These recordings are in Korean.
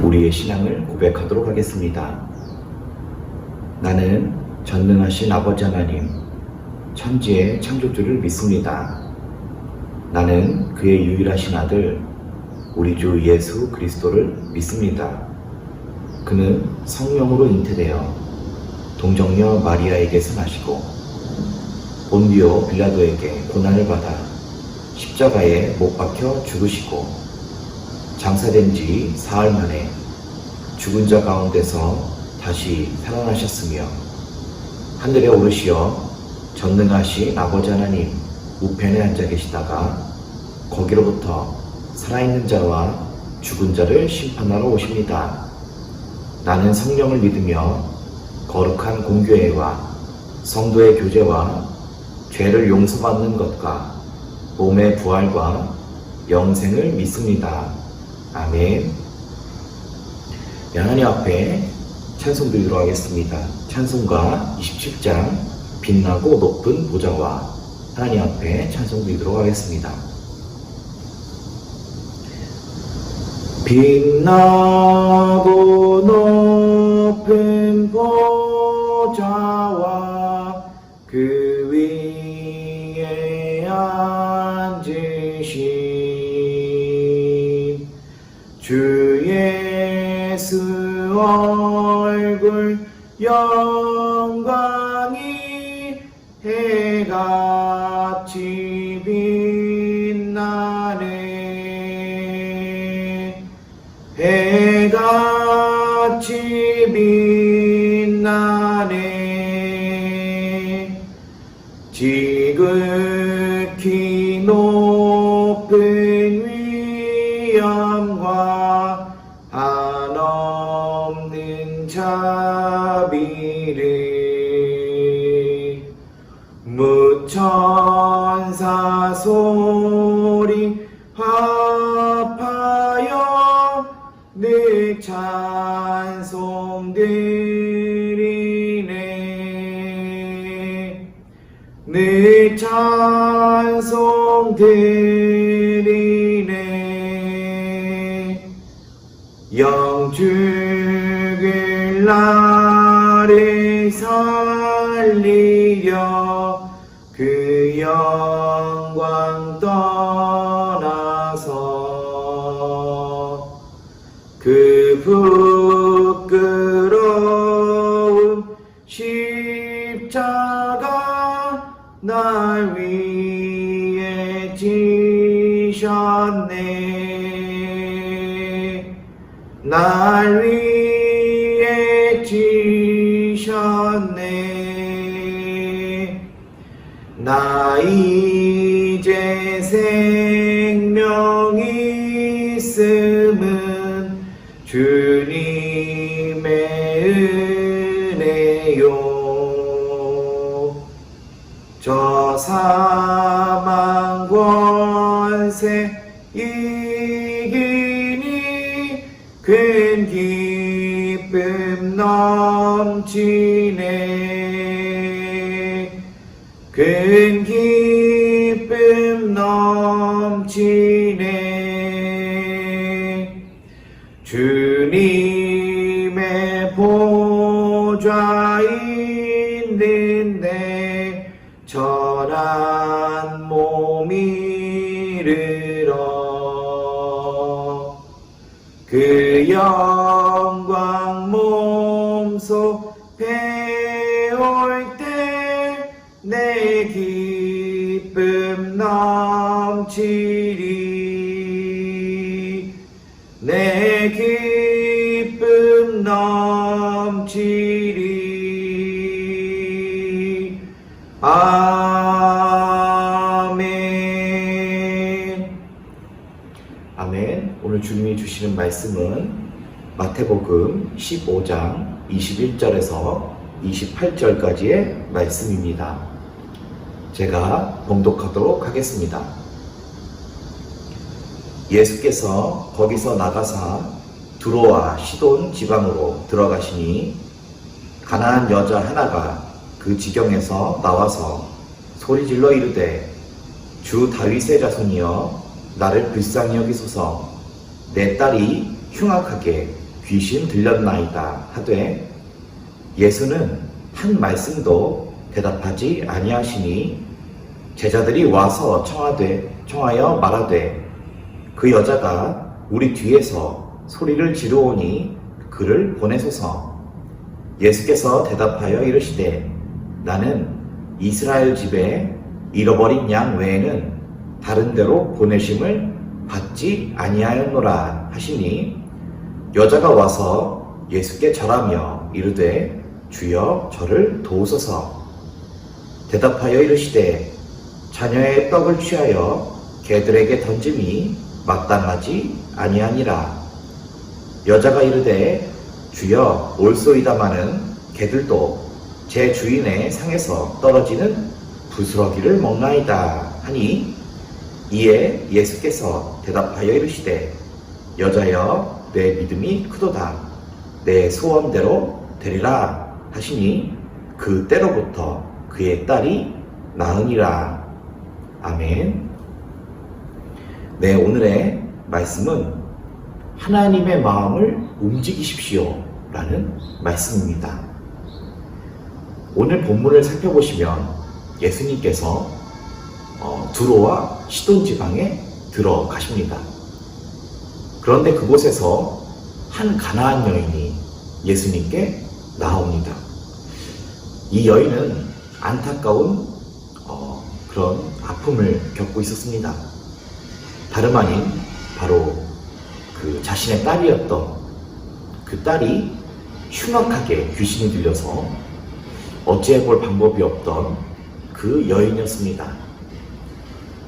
우리의 신앙을 고백하도록 하겠습니다. 나는 전능하신 아버지 하나님, 천지의 창조주를 믿습니다. 나는 그의 유일하신 아들, 우리 주 예수 그리스도를 믿습니다. 그는 성령으로 잉태되어 동정녀 마리아에게서 나시고 본디오 빌라도에게 고난을 받아 십자가에 못 박혀 죽으시고 장사된 지 사흘 만에 죽은 자 가운데서 다시 살아나셨으며 하늘에 오르시어 전능하신 아버지 하나님 우편에 앉아 계시다가 거기로부터 살아있는 자와 죽은 자를 심판하러 오십니다. 나는 성령을 믿으며 거룩한 공교회와 성도의 교제와 죄를 용서받는 것과 몸의 부활과 영생을 믿습니다. 아멘. 하나님 앞에 찬송 드리도록 하겠습니다. 찬송가 27장 빛나고 높은 보좌와 하나님 앞에 찬송 드리도록 하겠습니다. 빛나고 높은 보좌와 그 위에 앉으신 주 예수 얼굴 영광이 해같이 빛나네. 해같이 빛나네. 지극히 높은 위엄과 한없는 자비를 무천사 소리 합하여 늘 찬송 드리네. 늘 찬송 드리네. 영죽을 나를 살리려 그 영광 떠나서 그 부끄러운 십자가 날 위해 지셨네. 날 위해 지셨네. 나 이제 생명이 있음은 주님의 은혜요. 저 사망 권세 이기니 큰 기쁨 넘치네. 큰 기쁨 넘치네. 주님의 보좌 있는데 전한 몸 이르러 그 영광 몸소 배울 때 내 기쁨 넘치리. 내 기쁨 넘치리. 아멘. 아멘. 오늘 주님이 주시는 말씀은 마태복음 15장 21절에서 28절까지의 말씀입니다. 제가 봉독하도록 하겠습니다. 예수께서 거기서 나가사 두로와 시돈 지방으로 들어가시니 가나안 여자 하나가 그 지경에서 나와서 소리질러 이르되 주 다윗의 자손이여 나를 불쌍히 여기소서. 내 딸이 흉악하게 귀신 들렸나이다 하되 예수는 한 말씀도 대답하지 아니하시니 제자들이 와서 청하여 말하되 그 여자가 우리 뒤에서 소리를 지르오니 그를 보내소서. 예수께서 대답하여 이르시되 나는 이스라엘 집에 잃어버린 양 외에는 다른 데로 보내심을 받지 아니하였노라 하시니 여자가 와서 예수께 절하며 이르되 주여 저를 도우소서. 대답하여 이르시되 자녀의 떡을 취하여 개들에게 던짐이 마땅하지 아니하니라. 여자가 이르되 주여 올소이다마는 개들도 제 주인의 상에서 떨어지는 부스러기를 먹나이다 하니 이에 예수께서 대답하여 이르시되 여자여 내 믿음이 크도다. 내 소원대로 되리라 하시니 그 때로부터 그의 딸이 나으니라. 아멘. 네, 오늘의 말씀은 하나님의 마음을 움직이십시오 라는 말씀입니다. 오늘 본문을 살펴보시면 예수님께서 두로와 시돈 지방에 들어가십니다. 그런데 그곳에서 한 가나안 여인이 예수님께 나옵니다. 이 여인은 안타까운 그런 아픔을 겪고 있었습니다. 다름 아닌 바로 그 자신의 딸이었던 그 딸이 흉악하게 귀신이 들려서 어찌해볼 방법이 없던 그 여인이었습니다.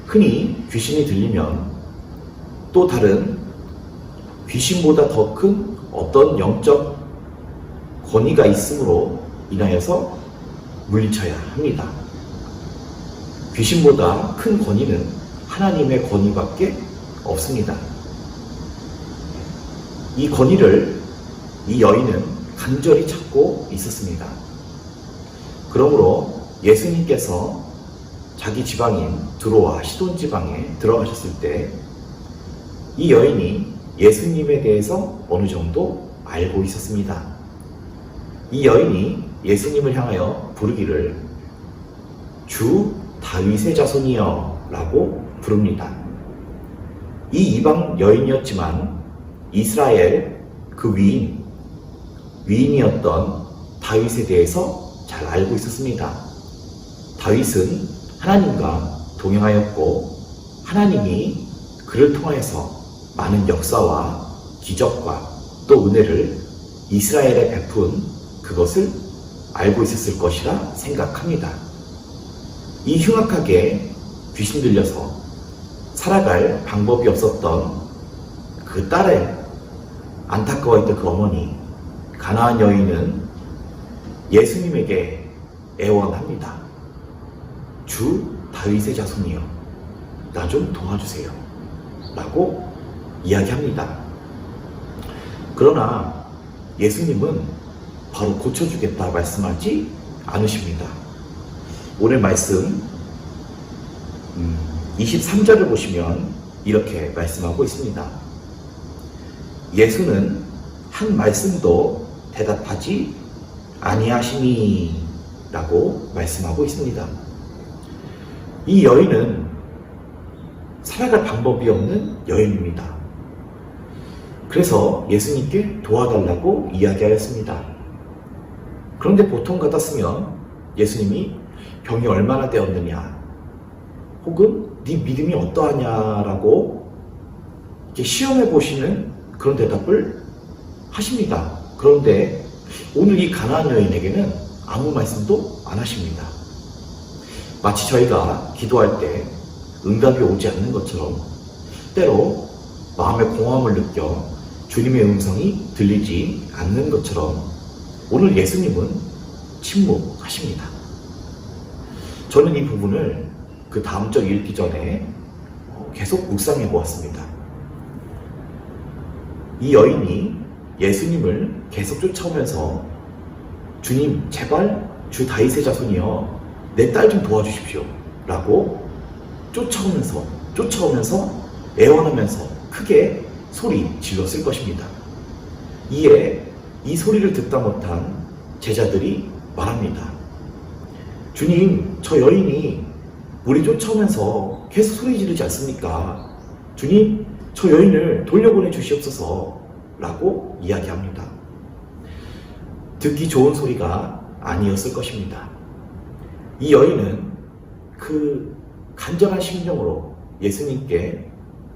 흔히 귀신이 들리면 또 다른 귀신보다 더 큰 어떤 영적 권위가 있음으로 인하여서 물리쳐야 합니다. 귀신보다 큰 권위는 하나님의 권위밖에 없습니다. 이 권위를 이 여인은 간절히 찾고 있었습니다. 그러므로 예수님께서 자기 지방인 두로와 시돈 지방에 들어가셨을 때 이 여인이 예수님에 대해서 어느 정도 알고 있었습니다. 이 여인이 예수님을 향하여 부르기를 주 다윗의 자손이여 라고 부릅니다. 이 이방 여인이었지만 이스라엘 그 위인이었던 다윗에 대해서 잘 알고 있었습니다. 다윗은 하나님과 동행하였고 하나님이 그를 통하여서 많은 역사와 기적과 또 은혜를 이스라엘에 베푼 그것을 알고 있었을 것이라 생각합니다. 이 흉악하게 귀신 들려서 살아갈 방법이 없었던 그 딸을 안타까워했던 그 어머니 가나안 여인은 예수님에게 애원합니다. 주 다윗의 자손이여 나 좀 도와주세요 라고 이야기합니다. 그러나 예수님은 바로 고쳐주겠다 말씀하지 않으십니다. 오늘 말씀 23절을 보시면 이렇게 말씀하고 있습니다. 예수는 한 말씀도 대답하지 아니하시니 라고 말씀하고 있습니다. 이 여인은 살아갈 방법이 없는 여인입니다. 그래서 예수님께 도와달라고 이야기하였습니다. 그런데 보통 같았으면 예수님이 병이 얼마나 되었느냐 혹은 네 믿음이 어떠하냐라고 이렇게 시험해 보시는 그런 대답을 하십니다. 그런데 오늘 이 가나안 여인에게는 아무 말씀도 안 하십니다. 마치 저희가 기도할 때 응답이 오지 않는 것처럼 때로 마음의 공허함을 느껴 주님의 음성이 들리지 않는 것처럼 오늘 예수님은 침묵하십니다. 저는 이 부분을 그 다음 절 읽기 전에 계속 묵상해 보았습니다. 이 여인이 예수님을 계속 쫓아오면서 주님 제발 주 다윗의 자손이여 내 딸 좀 도와주십시오 라고 쫓아오면서 애원하면서 크게 소리 질렀을 것입니다. 이에 이 소리를 듣다 못한 제자들이 말합니다. 주님, 저 여인이 우리 쫓아오면서 계속 소리 지르지 않습니까? 주님, 저 여인을 돌려보내 주시옵소서 라고 이야기합니다. 듣기 좋은 소리가 아니었을 것입니다. 이 여인은 그 간절한 심정으로 예수님께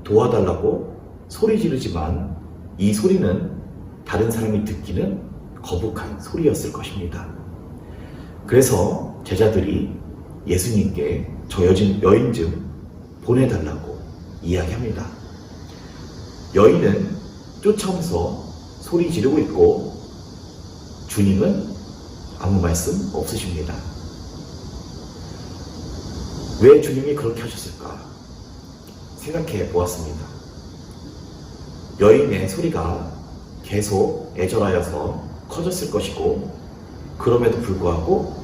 도와달라고 소리 지르지만 이 소리는 다른 사람이 듣기는 거북한 소리였을 것입니다. 그래서 제자들이 예수님께 저 여인 좀 보내달라고 이야기합니다. 여인은 쫓아오면서 소리 지르고 있고 주님은 아무 말씀 없으십니다. 왜 주님이 그렇게 하셨을까 생각해 보았습니다. 여인의 소리가 계속 애절하여서 커졌을 것이고 그럼에도 불구하고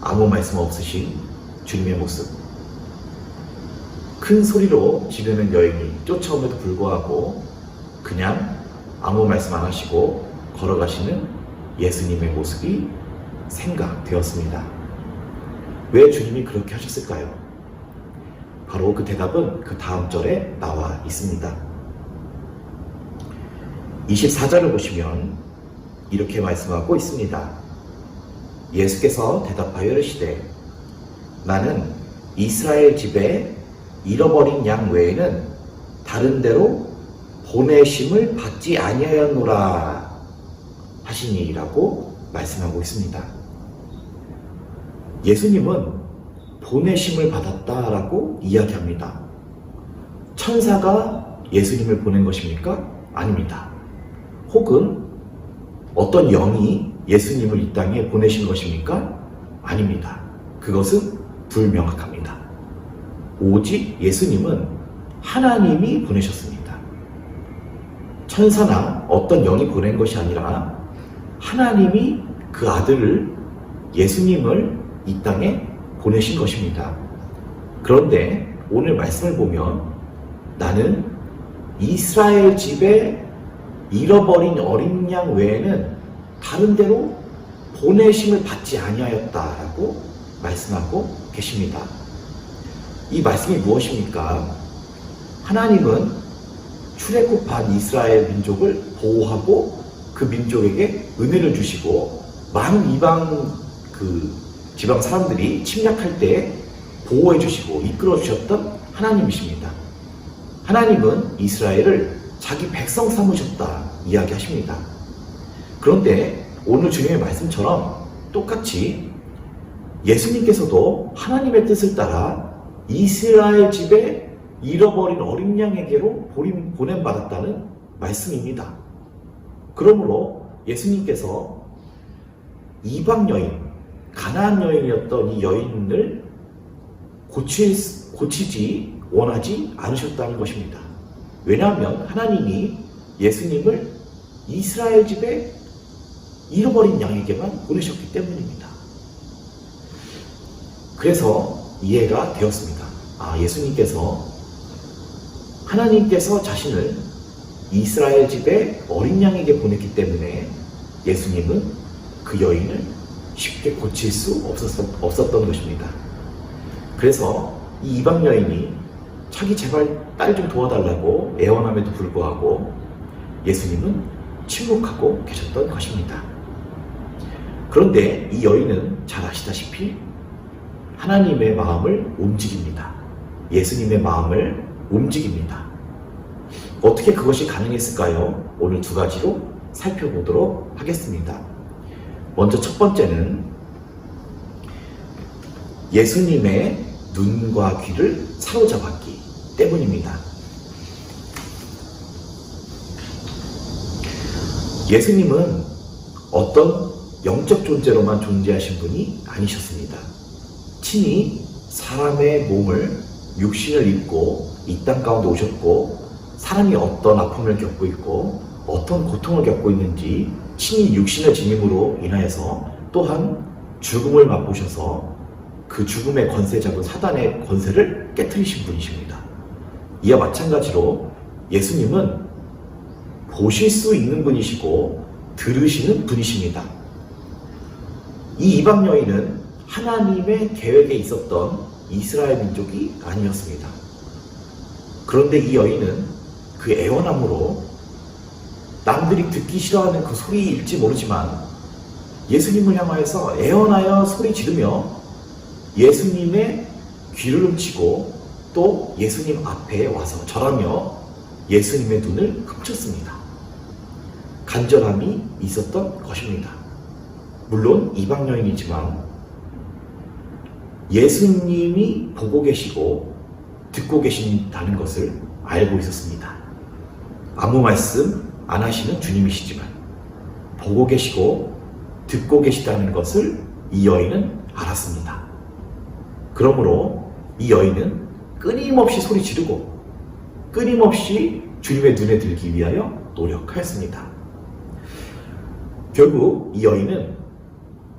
아무 말씀 없으신 주님의 모습, 큰 소리로 지르는 여인이 쫓아옴에도 불구하고 그냥 아무 말씀 안 하시고 걸어가시는 예수님의 모습이 생각되었습니다. 왜 주님이 그렇게 하셨을까요? 바로 그 대답은 그 다음 절에 나와 있습니다. 24절을 보시면 이렇게 말씀하고 있습니다. 예수께서 대답하여 이르시되 나는 이스라엘 집에 잃어버린 양 외에는 다른 데로 보내심을 받지 아니하였노라 하시니라고 말씀하고 있습니다. 예수님은 보내심을 받았다라고 이야기합니다. 천사가 예수님을 보낸 것입니까? 아닙니다. 혹은 어떤 영이 예수님을 이 땅에 보내신 것입니까? 아닙니다. 그것은 불명확합니다. 오직 예수님은 하나님이 보내셨습니다. 천사나 어떤 영이 보낸 것이 아니라 하나님이 그 아들을 예수님을 이 땅에 보내신 것입니다. 그런데 오늘 말씀을 보면 나는 이스라엘 집에 잃어버린 어린 양 외에는 다른 데로 보내심을 받지 아니하였다라고 말씀하고 계십니다. 이 말씀이 무엇입니까? 하나님은 출애굽한 이스라엘 민족을 보호하고 그 민족에게 은혜를 주시고 많은 이방 지방 사람들이 침략할 때 보호해 주시고 이끌어 주셨던 하나님이십니다. 하나님은 이스라엘을 자기 백성 삼으셨다 이야기하십니다. 그런데 오늘 주님의 말씀처럼 똑같이 예수님께서도 하나님의 뜻을 따라 이스라엘 집에 잃어버린 어린 양에게로 보냄받았다는 말씀입니다. 그러므로 예수님께서 이방 여인, 가나안 여인이었던 이 여인을 고치지 원하지 않으셨다는 것입니다. 왜냐하면 하나님이 예수님을 이스라엘 집에 잃어버린 양에게만 보내셨기 때문입니다. 그래서 이해가 되었습니다. 예수님께서 하나님께서 자신을 이스라엘 집에 어린 양에게 보냈기 때문에 예수님은 그 여인을 쉽게 고칠 수 없었던 것입니다. 그래서 이 이방 여인이 자기 제발 딸 좀 도와달라고 애원함에도 불구하고 예수님은 침묵하고 계셨던 것입니다. 그런데 이 여인은 잘 아시다시피 하나님의 마음을 움직입니다. 예수님의 마음을 움직입니다. 어떻게 그것이 가능했을까요? 오늘 두 가지로 살펴보도록 하겠습니다. 먼저 첫 번째는 예수님의 눈과 귀를 사로잡았기 때문입니다. 예수님은 어떤 영적 존재로만 존재하신 분이 아니셨습니다. 친히 사람의 몸을 육신을 입고 이 땅 가운데 오셨고 사람이 어떤 아픔을 겪고 있고 어떤 고통을 겪고 있는지 친히 육신의 지님으로 인하여서 또한 죽음을 맛보셔서 그 죽음의 권세 잡은 사단의 권세를 깨트리신 분이십니다. 이와 마찬가지로 예수님은 보실 수 있는 분이시고 들으시는 분이십니다. 이 이방 여인은 하나님의 계획에 있었던 이스라엘 민족이 아니었습니다. 그런데 이 여인은 그 애원함으로 남들이 듣기 싫어하는 그 소리일지 모르지만 예수님을 향하여서 애원하여 소리 지르며 예수님의 귀를 훔치고 또 예수님 앞에 와서 절하며 예수님의 눈을 훔쳤습니다. 간절함이 있었던 것입니다. 물론 이방 여인이지만 예수님이 보고 계시고 듣고 계신다는 것을 알고 있었습니다. 아무 말씀 안 하시는 주님이시지만 보고 계시고 듣고 계시다는 것을 이 여인은 알았습니다. 그러므로 이 여인은 끊임없이 소리 지르고 끊임없이 주님의 눈에 들기 위하여 노력하였습니다. 결국 이 여인은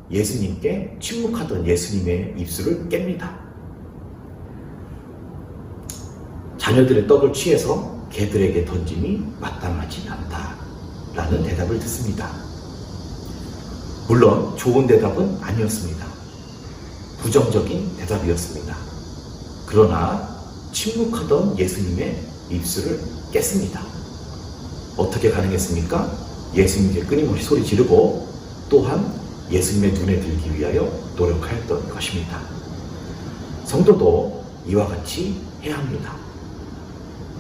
예수님께 침묵하던 예수님의 입술을 깹니다. 자녀들의 떡을 취해서 개들에게 던짐이 마땅하지 않다라는 대답을 듣습니다. 물론 좋은 대답은 아니었습니다. 부정적인 대답이었습니다. 그러나 침묵하던 예수님의 입술을 깼습니다. 어떻게 가능했습니까? 예수님께 끊임없이 소리 지르고 또한 예수님의 눈에 들기 위하여 노력하였던 것입니다. 성도도 이와 같이 해야 합니다.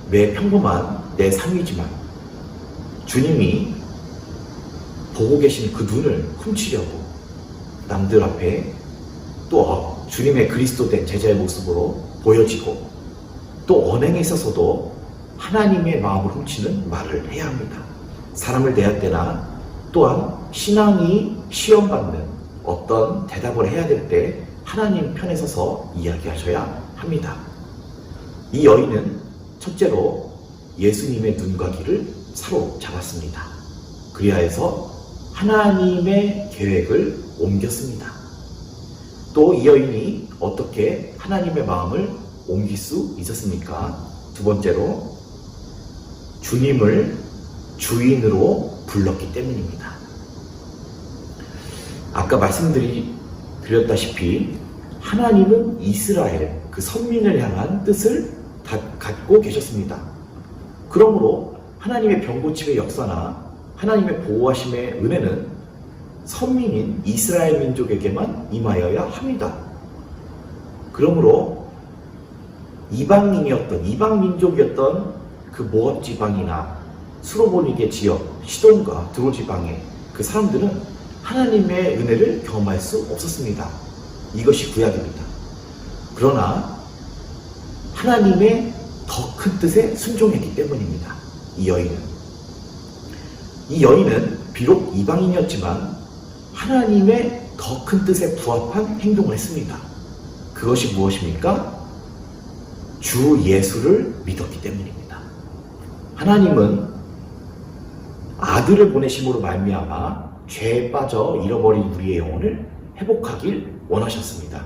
매 평범한 내 삶이지만 주님이 보고 계신 그 눈을 훔치려고 남들 앞에 또 주님의 그리스도된 제자의 모습으로 보여지고 또 언행에 있어서도 하나님의 마음을 훔치는 말을 해야 합니다. 사람을 대할 때나 또한 신앙이 시험받는 어떤 대답을 해야 될 때 하나님 편에 서서 이야기하셔야 합니다. 이 여인은 첫째로 예수님의 눈과 귀를 사로잡았습니다. 그리하여서 하나님의 계획을 옮겼습니다. 또 이 여인이 어떻게 하나님의 마음을 옮길 수 있었습니까? 두 번째로 주님을 주인으로 불렀기 때문입니다. 아까 말씀드렸다시피 하나님은 이스라엘, 그 선민을 향한 뜻을 갖고 계셨습니다. 그러므로 하나님의 병고침의 역사나 하나님의 보호하심의 은혜는 선민인 이스라엘 민족에게만 임하여야 합니다. 그러므로 이방 민족이었던 그 모압 지방이나 수로보니게 지역, 시돈과 드로 지방의 그 사람들은 하나님의 은혜를 경험할 수 없었습니다. 이것이 구약입니다. 그러나 하나님의 더 큰 뜻에 순종했기 때문입니다. 이 여인은 비록 이방인이었지만 하나님의 더 큰 뜻에 부합한 행동을 했습니다. 그것이 무엇입니까? 주 예수를 믿었기 때문입니다. 하나님은 아들을 보내심으로 말미암아 죄에 빠져 잃어버린 우리의 영혼을 회복하길 원하셨습니다.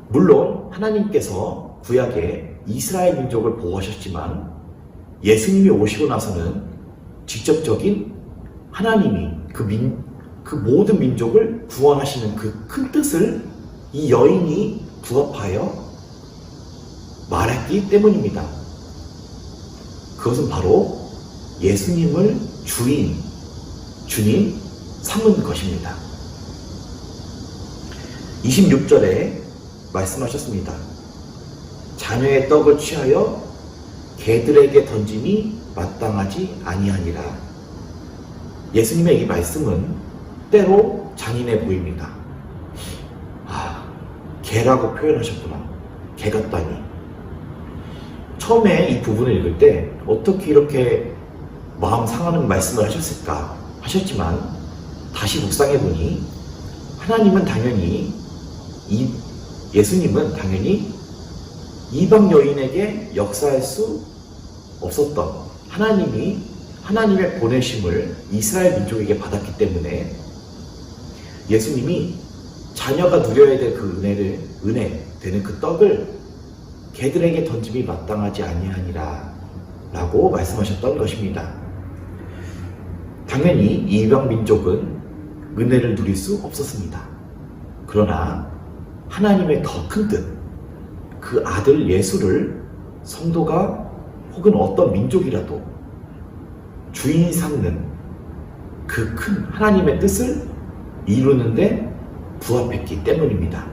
물론 하나님께서 구약에 이스라엘 민족을 보호하셨지만 예수님이 오시고 나서는 직접적인 하나님이 그 모든 민족을 구원하시는 그 큰 뜻을 이 여인이 부합하여 말했기 때문입니다. 그것은 바로 예수님을 주님 삼은 것입니다. 26절에 말씀하셨습니다. 자녀의 떡을 취하여 개들에게 던짐이 마땅하지 아니하니라. 예수님의 이 말씀은 때로 잔인해 보입니다. 개라고 표현하셨구나. 개 같다니. 처음에 이 부분을 읽을 때 어떻게 이렇게 마음 상하는 말씀을 하셨을까 하셨지만 다시 묵상해보니 예수님은 당연히 이방 여인에게 역사할 수 없었던 하나님의 보내심을 이스라엘 민족에게 받았기 때문에 예수님이 자녀가 누려야 될 그 은혜 되는 그 떡을 개들에게 던짐이 마땅하지 아니하니라 라고 말씀하셨던 것입니다. 당연히 이방 민족은 은혜를 누릴 수 없었습니다. 그러나 하나님의 더 큰 뜻, 그 아들 예수를 성도가 혹은 어떤 민족이라도 주인이 삼는 그 큰 하나님의 뜻을 이루는데 부합했기 때문입니다.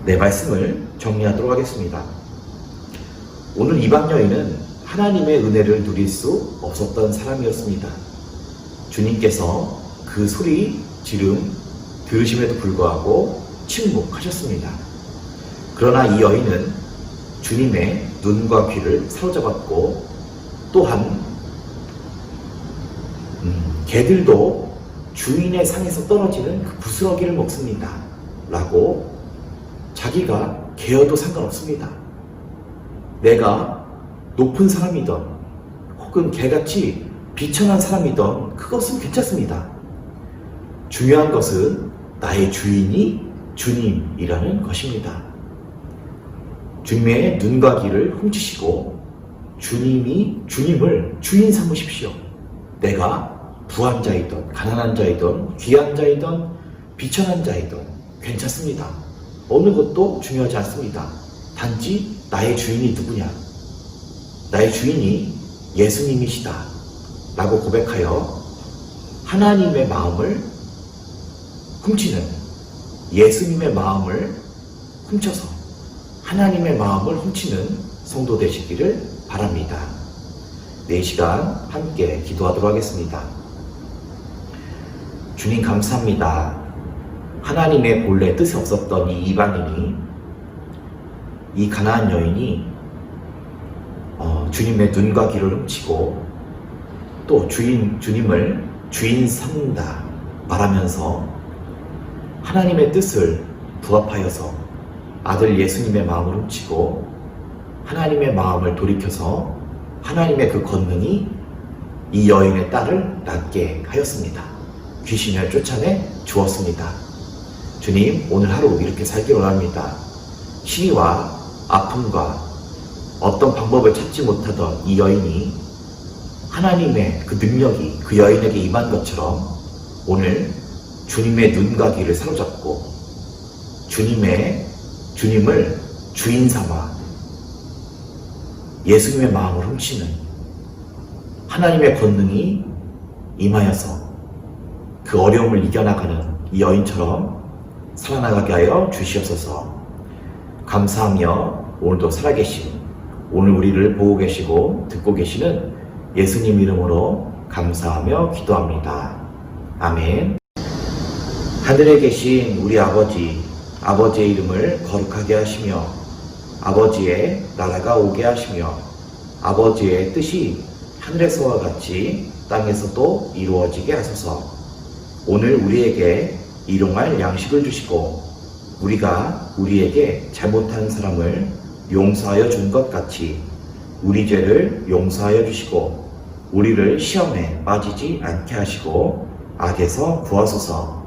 내 말씀을 정리하도록 하겠습니다. 오늘 이방 여인은 하나님의 은혜를 누릴 수 없었던 사람이었습니다. 주님께서 그 소리 지름 들으심에도 불구하고 침묵하셨습니다. 그러나 이 여인은 주님의 눈과 귀를 사로잡았고 또한 개들도 주인의 상에서 떨어지는 그 부스러기를 먹습니다 라고 자기가 개여도 상관없습니다. 내가 높은 사람이든 혹은 개같이 비천한 사람이든 그것은 괜찮습니다. 중요한 것은 나의 주인이 주님이라는 것입니다. 주님의 눈과 귀를 훔치시고 주님을 주인 삼으십시오. 내가 부한 자이든 가난한 자이든 귀한 자이든 비천한 자이든 괜찮습니다. 어느 것도 중요하지 않습니다. 단지 나의 주인이 누구냐? 나의 주인이 예수님이시다 라고 고백하여 하나님의 마음을 훔치는, 예수님의 마음을 훔쳐서 하나님의 마음을 훔치는 성도 되시기를 바랍니다. 4시간 함께 기도하도록 하겠습니다. 주님 감사합니다. 하나님의 본래 뜻이 없었던 이 이방인이, 이 가나안 여인이 주님의 눈과 귀를 훔치고 또 주님을 주인 삼는다 말하면서 하나님의 뜻을 부합하여서 아들 예수님의 마음을 훔치고 하나님의 마음을 돌이켜서 하나님의 그 권능이 이 여인의 딸을 낫게 하였습니다. 귀신을 쫓아내 주었습니다. 주님, 오늘 하루 이렇게 살기 원합니다. 시리와 아픔과 어떤 방법을 찾지 못하던 이 여인이 하나님의 그 능력이 그 여인에게 임한 것처럼 오늘 주님의 눈과 귀를 사로잡고 주님을 주인 삼아 예수님의 마음을 훔치는 하나님의 권능이 임하여서 그 어려움을 이겨나가는 이 여인처럼 살아나가게 하여 주시옵소서. 감사하며 오늘도 살아계신, 오늘 우리를 보고 계시고 듣고 계시는 예수님 이름으로 감사하며 기도합니다. 아멘. 하늘에 계신 우리 아버지, 아버지의 이름을 거룩하게 하시며 아버지의 나라가 오게 하시며 아버지의 뜻이 하늘에서와 같이 땅에서도 이루어지게 하소서. 오늘 우리에게 일용할 양식을 주시고 우리가 우리에게 잘못한 사람을 용서하여 준 것 같이 우리 죄를 용서하여 주시고 우리를 시험에 빠지지 않게 하시고 악에서 구하소서.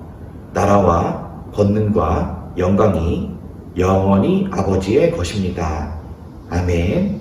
나라와 권능과 영광이 영원히 아버지의 것입니다. 아멘.